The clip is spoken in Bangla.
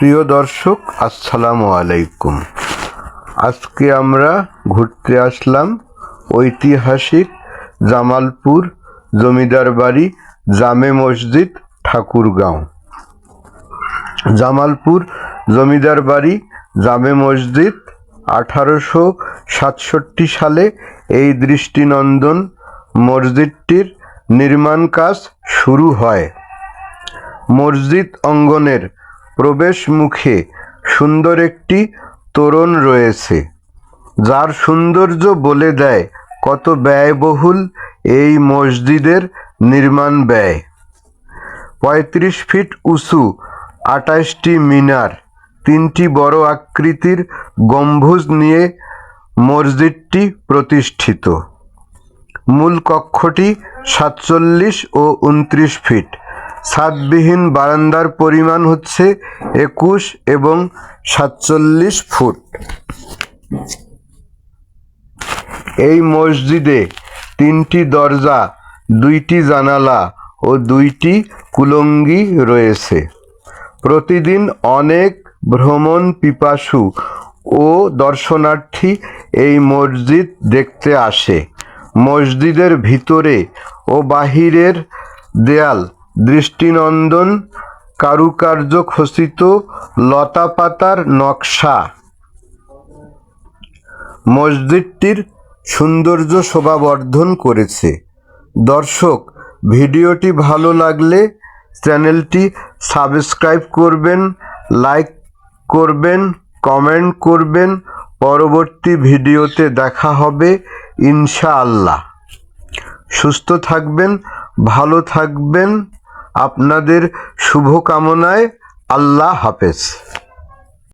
প্রিয় দর্শক, আসসালামু আলাইকুম। আজকে আমরা ঘুরতে আসলাম ঐতিহাসিক জামালপুর জমিদার বাড়ি জামে মসজিদ ঠাকুরগাঁও। জামালপুর জমিদার বাড়ি জামে মসজিদ 1867 সালে এই দৃষ্টিনন্দন মসজিদটির নির্মাণ কাজ শুরু হয়। মসজিদ অঙ্গনের প্রবেশ মুখে সুন্দর একটি তোরণ রয়েছে, যার সৌন্দর্য বলে দেয় কত ব্যয়বহুল এই মসজিদের নির্মাণ ব্যয়। 35 ফিট উঁচু 28টি মিনার, 3টি বড় আকৃতির গম্বুজ নিয়ে মসজিদটি প্রতিষ্ঠিত। মূল কক্ষটি 47 ও 29 ফিট। ছাদবিহীন বারান্দার পরিমাণ হচ্ছে 21 এবং 47 ফুট। এই মসজিদে 3টি দরজা, 2টি জানালা ও 2টি কুলঙ্গি রয়েছে। প্রতিদিন অনেক ভ্রমণ পিপাসু ও দর্শনার্থী এই মসজিদ দেখতে আসে। মসজিদের ভিতরে ও বাহিরের দেয়াল দৃষ্টিনন্দন কারুকার্য খচিত লতাপাতার নকশা মসজিদটির সৌন্দর্য শোভাবর্ধন করেছে। দর্শক, ভিডিওটি ভালো লাগলে চ্যানেলটি সাবস্ক্রাইব করবেন, লাইক করবেন, কমেন্ট করবেন। পরবর্তী ভিডিওতে দেখা হবে ইনশাআল্লাহ। সুস্থ থাকবেন, ভালো থাকবেন। আপনাদের শুভকামনায় আল্লাহ হাফেজ।